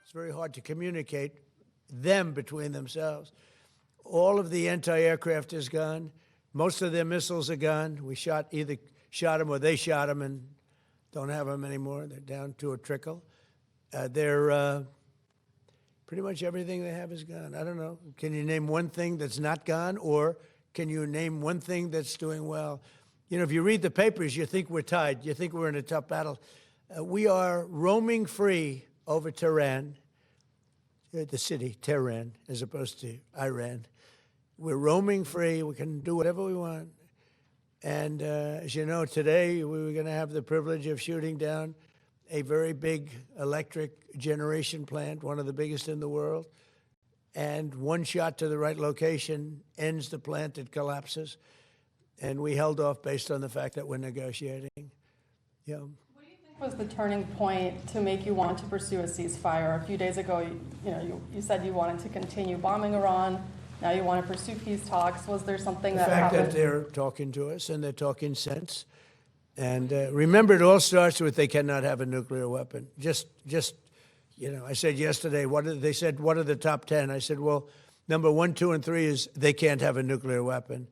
It's very hard to communicate them between themselves. All of the anti-aircraft is gone. Most of their missiles are gone. We either shot them or they shot them and don't have them anymore. They're down to a trickle. Pretty much everything they have is gone. I don't know. Can you name one thing that's not gone, or can you name one thing that's doing well? You know, if you read the papers, you think we're tied. You think we're in a tough battle. We are roaming free over Tehran, the city, Tehran, as opposed to Iran. We're roaming free. We can do whatever we want. And as you know, today we were going to have the privilege of shooting down a very big electric generation plant, one of the biggest in the world. And one shot to the right location ends the plant, it collapses. And we held off based on the fact that we're negotiating. Yeah. What do you think was the turning point to make you want to pursue a ceasefire? A few days ago, you said you wanted to continue bombing Iran. Now you want to pursue peace talks. Was there something that happened? The fact that they're talking to us and they're talking sense. And remember, it all starts with they cannot have a nuclear weapon. I said yesterday, they said, what are the top 10? I said, well, number 1, 2, and 3 is they can't have a nuclear weapon.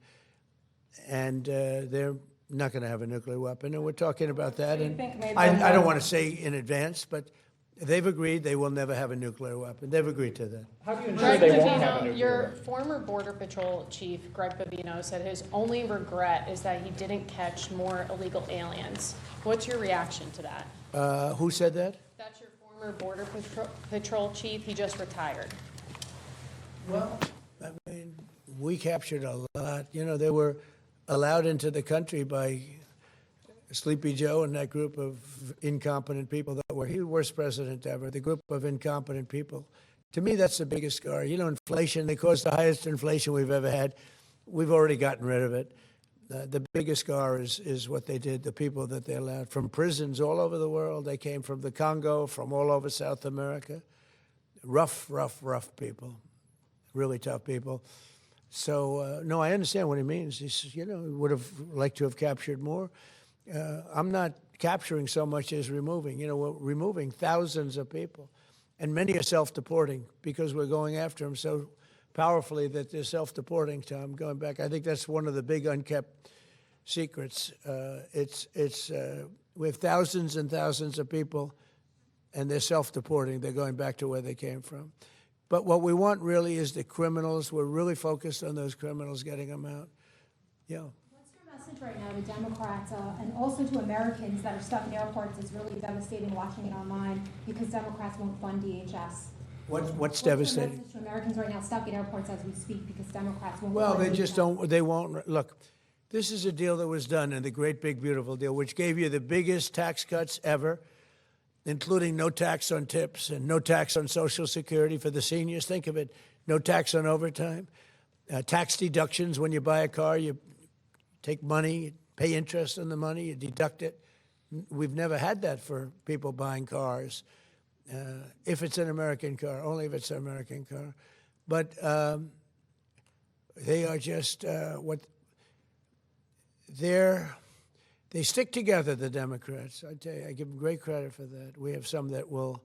And they're not going to have a nuclear weapon. And we're talking about that. And I don't want to say in advance, but they've agreed they will never have a nuclear weapon. They've agreed to that. How do you ensure they won't have a nuclear weapon? Your former Border Patrol chief, Greg Bobino, said his only regret is that he didn't catch more illegal aliens. What's your reaction to that? Who said that? That's your former Border Patrol chief. He just retired. Well, I mean, we captured a lot. You know, they were allowed into the country by Sleepy Joe and that group of incompetent people that were, he was the worst president ever, the group of incompetent people. To me, that's the biggest scar. You know, inflation, they caused the highest inflation we've ever had. We've already gotten rid of it. The biggest scar is what they did, the people that they allowed from prisons all over the world. They came from the Congo, from all over South America. Rough people, really tough people. So, no, I understand what he means. He says, you know, he would have liked to have captured more. I'm not capturing so much as removing. You know, we're removing thousands of people, and many are self-deporting because we're going after them so powerfully that they're self-deporting, Tom, going back. I think that's one of the big unkept secrets. We have thousands and thousands of people, and they're self-deporting. They're going back to where they came from. But what we want really is the criminals. We're really focused on those criminals, getting them out. Yeah. What's your message right now to Democrats and also to Americans that are stuck in airports? It's really devastating watching it online because Democrats won't fund DHS. What's devastating? Your message to Americans right now stuck in airports as we speak because Democrats won't Well, fund they just DHS? don't, they won't. Look, this is a deal that was done in the great big beautiful deal, which gave you the biggest tax cuts ever, including no tax on tips and no tax on Social Security for the seniors. Think of it, no tax on overtime, tax deductions when you buy a car, you take money, you pay interest on the money, you deduct it. We've never had that for people buying cars, if it's an American car, only if it's an American car. But they are just they stick together, the Democrats. I tell you, I give them great credit for that. We have some that will